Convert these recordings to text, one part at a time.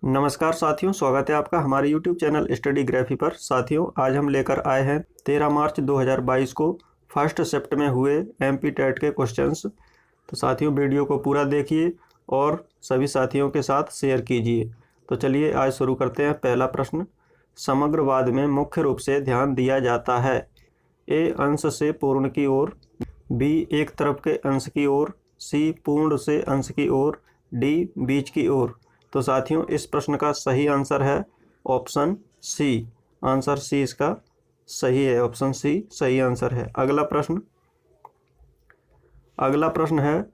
नमस्कार साथियों, स्वागत है आपका हमारे YouTube चैनल स्टडी ग्राफी पर। साथियों, आज हम लेकर आए हैं 13 मार्च 2022 को फर्स्ट शिफ्ट में हुए एमपी टेट के क्वेश्चंस। तो साथियों, वीडियो को पूरा देखिए और सभी साथियों के साथ शेयर कीजिए। तो चलिए आज शुरू करते हैं। पहला प्रश्न, समग्रवाद में मुख्य रूप से ध्यान दिया जाता है ए अंश से पूर्ण की ओर, बी एक तरफ के अंश की ओर, सी पूर्ण से अंश की ओर, डी बीच की ओर। तो साथियों, इस प्रश्न का सही आंसर है ऑप्शन सी। आंसर सी इसका सही है, ऑप्शन सी सही आंसर है। अगला प्रश्न है,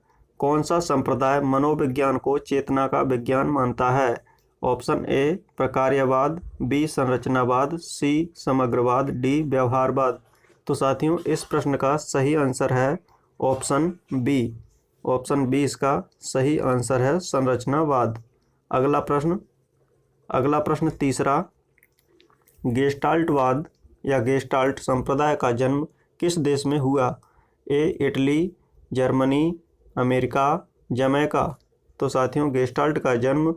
कौन सा संप्रदाय मनोविज्ञान को चेतना का विज्ञान मानता है? ऑप्शन ए प्रकार्यवाद, बी संरचनावाद, सी समग्रवाद, डी व्यवहारवाद। तो साथियों, इस प्रश्न का सही आंसर है ऑप्शन बी। ऑप्शन बी इसका सही आंसर है, संरचनावाद। अगला प्रश्न तीसरा, गेस्टाल्टवाद या गेस्टाल्ट संप्रदाय का जन्म किस देश में हुआ? ए इटली, जर्मनी, अमेरिका, जमैका। तो साथियों, गेस्टाल्ट का जन्म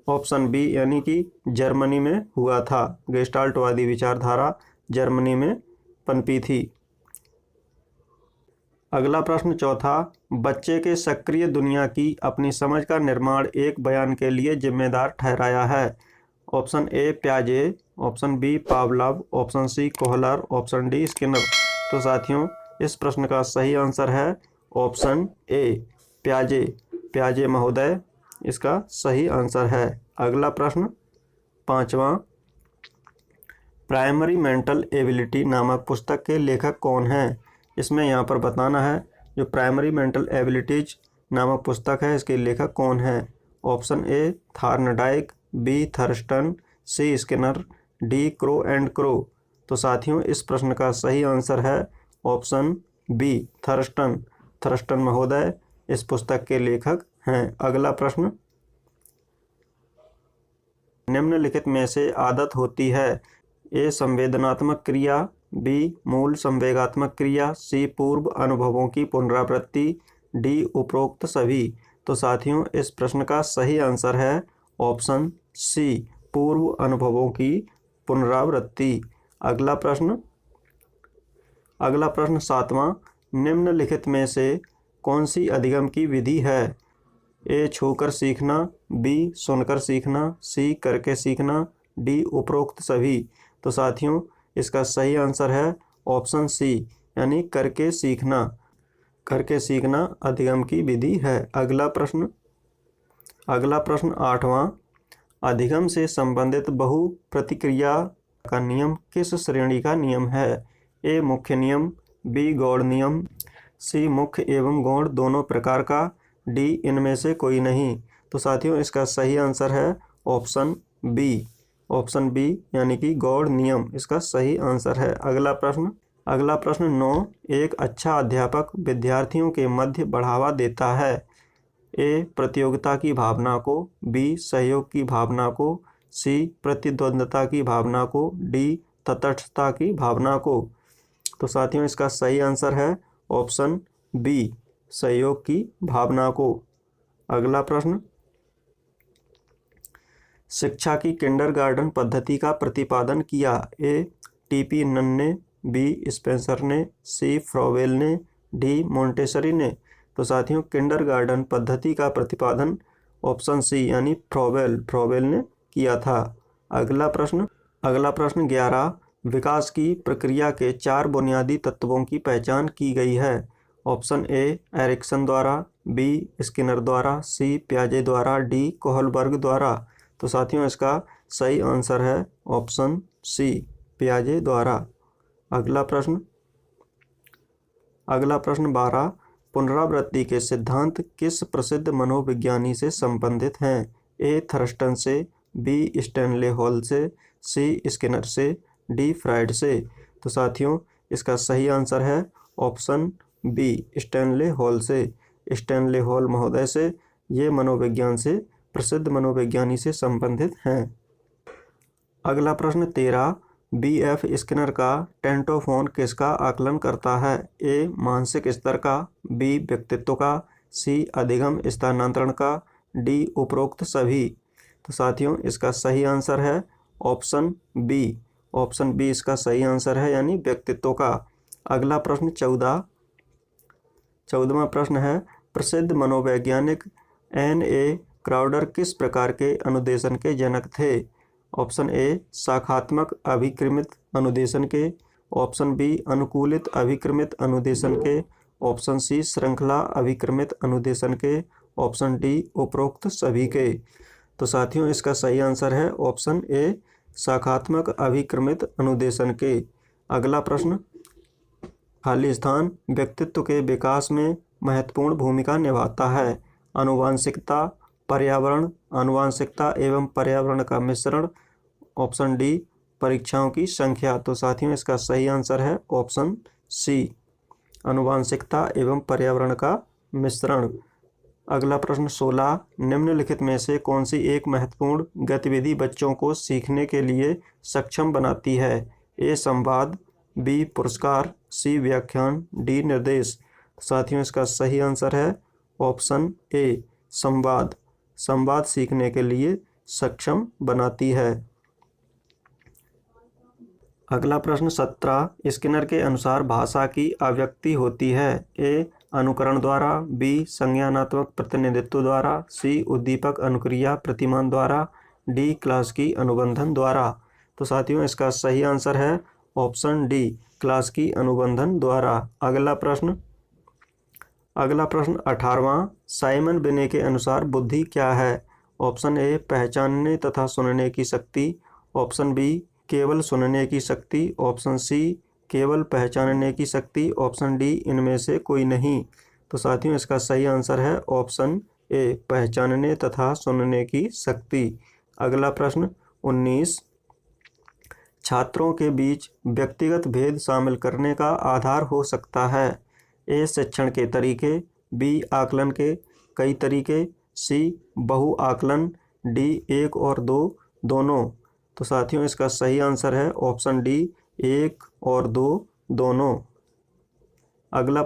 ऑप्शन बी यानी कि जर्मनी में हुआ था। गेस्टाल्टवादी विचारधारा जर्मनी में पनपी थी। अगला प्रश्न चौथा, बच्चे के सक्रिय दुनिया की अपनी समझ का निर्माण एक बयान के लिए जिम्मेदार ठहराया है? ऑप्शन ए प्याजे, option B Pavlov, option C Kohler, option D Skinner. तो साथियों, इस प्रश्न का सही आंसर है ऑप्शन ए प्याजे। प्याजे महोदय इसका सही आंसर है। अगला प्रश्न पांचवा, प्राइमरी मेंटल एबिलिटी नामक पुस्तक के लेखक कौन हैं? इसमें यहाँ पर बताना है जो प्राइमरी मेंटल एबिलिटीज नामक पुस्तक है, इसके लेखक कौन है? Option A Thorndike, B Thurstone, C Skinner, D Crow and Crow. तो साथियों, इस प्रश्न का सही आंसर है ऑप्शन बी थर्स्टन। थर्स्टन महोदय इस पुस्तक के लेखक हैं। अगला प्रश्न, निम्नलिखित में से आदत होती है? ए संवेदनात्मक क्रिया, बी मूल संवेगात्मक क्रिया, सी पूर्व अनुभवों की पुनरावृत्ति, डी उपरोक्त सभी। तो साथियों, इस प्रश्न का सही आंसर है ऑप्शन सी पूर्व अनुभवों की पुनरावृत्ति। अगला प्रश्न सातवां, निम्नलिखित में से कौन सी अधिगम की विधि है? ए छूकर सीखना, बी सुनकर सीखना, सी करके सीखना, डी उपरोक्त सभी। तो साथियों, इसका सही आंसर है ऑप्शन सी यानी करके सीखना। करके सीखना अधिगम की विधि है। अगला प्रश्न आठवां, अधिगम से संबंधित बहु प्रतिक्रिया का नियम किस श्रेणी का नियम है? ए मुख्य नियम, बी गौड़ नियम, सी मुख्य एवं गौड़ दोनों प्रकार का, डी इनमें से कोई नहीं। तो साथियों, इसका सही आंसर है ऑप्शन बी। ऑप्शन बी यानी कि गौड़ नियम इसका सही आंसर है। अगला प्रश्न 9, एक अच्छा अध्यापक विद्यार्थियों के मध्य बढ़ावा देता है? ए प्रतियोगिता की भावना को, बी सहयोग की भावना को, सी प्रतिद्वंद्विता की भावना को, डी तटस्थता की भावना को। तो साथियों, इसका सही आंसर है ऑप्शन बी सहयोग की भावना को। अगला प्रश्न, शिक्षा की किंडरगार्टन पद्धति का प्रतिपादन किया? ए टीपी नन ने, बी स्पेंसर ने, सी फ्रॉवेल ने, डी मोंटेसरी ने। तो साथियों, किंडरगार्टन पद्धति का प्रतिपादन ऑप्शन सी यानी फ्रॉवेल ने किया था। अगला प्रश्न 11, विकास की प्रक्रिया के 4 बुनियादी तत्वों की पहचान की गई है? ऑप्शन ए एरिक्सन द्वारा, बी स्किनर द्वारा, सी प्याजे द्वारा, डी कोहलबर्ग द्वारा। तो साथियों, इसका सही आंसर है ऑप्शन सी प्याजे द्वारा। अगला प्रश्न 12, पुनरावृत्ति के सिद्धांत किस प्रसिद्ध मनोविज्ञानी से संबंधित हैं? ए थर्स्टन से, बी स्टैनले हॉल से, सी स्किनर से, डी फ्राइड से। तो साथियों, इसका सही आंसर है ऑप्शन बी स्टैनले हॉल से। स्टैनले हॉल महोदय से ये मनोविज्ञान से प्रसिद्ध मनोविज्ञानी से संबंधित हैं। अगला प्रश्न 13, बी एफ स्किनर का टेंटोफोन किसका आकलन करता है? ए मानसिक स्तर का, बी व्यक्तित्व का, सी अधिगम स्थानांतरण का, डी उपरोक्त सभी। तो साथियों इसका सही आंसर है ऑप्शन बी। ऑप्शन बी इसका सही आंसर है, यानी व्यक्तित्व का। अगला प्रश्न 14वां प्रश्न है, प्रसिद्ध मनोवैज्ञानिक N.A. क्राउडर किस प्रकार के अनुदेशन के जनक थे? ऑप्शन ए शाखात्मक अभिक्रमित अनुदेशन के, ऑप्शन बी अनुकूलित अभिक्रमित अनुदेशन के, ऑप्शन सी श्रृंखला अभिक्रमित अनुदेशन के, ऑप्शन डी उपरोक्त सभी के। तो साथियों इसका सही आंसर है ऑप्शन ए शाखात्मक अभिक्रमित अनुदेशन के। अगला प्रश्न, खाली स्थान व्यक्तित्व के विकास में महत्वपूर्ण भूमिका निभाता है? आनुवांशिकता, पर्यावरण, आनुवांशिकता एवं पर्यावरण का मिश्रण, ऑप्शन डी परीक्षाओं की संख्या। तो साथियों इसका सही आंसर है ऑप्शन सी आनुवांशिकता एवं पर्यावरण का मिश्रण। अगला प्रश्न 16, निम्नलिखित में से कौन सी एक महत्वपूर्ण गतिविधि बच्चों को सीखने के लिए सक्षम बनाती है? ए संवाद, बी पुरस्कार, सी व्याख्यान, डी निर्देश। साथियों इसका सही आंसर है ऑप्शन ए संवाद। संवाद सीखने के लिए सक्षम बनाती है। अगला प्रश्न 17, स्किनर के अनुसार भाषा की अभिव्यक्ति होती है? ए अनुकरण द्वारा, बी संज्ञानात्मक प्रतिनिधित्व द्वारा, सी उद्दीपक अनुक्रिया प्रतिमान द्वारा, डी क्लास की अनुबंधन द्वारा। तो साथियों इसका सही आंसर है ऑप्शन डी क्लास की अनुबंधन द्वारा। अगला प्रश्न 18वां, साइमन बिने के अनुसार बुद्धि क्या है? ऑप्शन ए पहचानने तथा सुनने की शक्ति, ऑप्शन बी केवल सुनने की शक्ति, ऑप्शन सी केवल पहचानने की शक्ति, ऑप्शन डी इनमें से कोई नहीं। तो साथियों इसका सही आंसर है ऑप्शन ए पहचानने तथा सुनने की शक्ति। अगला प्रश्न 19, छात्रों के बीच व्यक्तिगत भेद शामिल करने का आधार हो सकता है? ए शिक्षण के तरीके, बी आकलन के कई तरीके, सी बहु आकलन, डी 1 और 2 दोनों। तो साथियों इसका सही आंसर है ऑप्शन डी 1 और 2 दोनों। अगला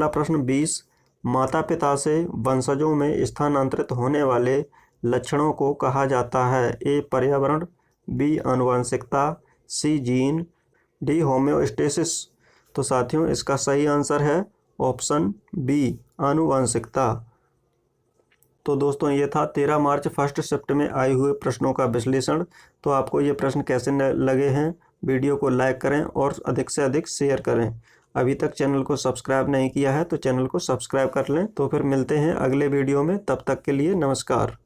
प्रश्न 20, माता पिता से वंशजों में स्थानांतरित होने वाले लक्षणों को कहा जाता है? ए पर्यावरण, बी आनुवंशिकता, सी जीन, डी होम्योस्टेसिस। तो साथियों इसका सही आंसर है ऑप्शन बी आनुवंशिकता। तो दोस्तों ये था 13 मार्च फर्स्ट शिफ्ट में आए हुए प्रश्नों का विश्लेषण। तो आपको ये प्रश्न कैसे लगे हैं? वीडियो को लाइक करें और अधिक से अधिक शेयर करें। अभी तक चैनल को सब्सक्राइब नहीं किया है तो चैनल को सब्सक्राइब कर लें। तो फिर मिलते हैं अगले वीडियो में, तब तक के लिए नमस्कार।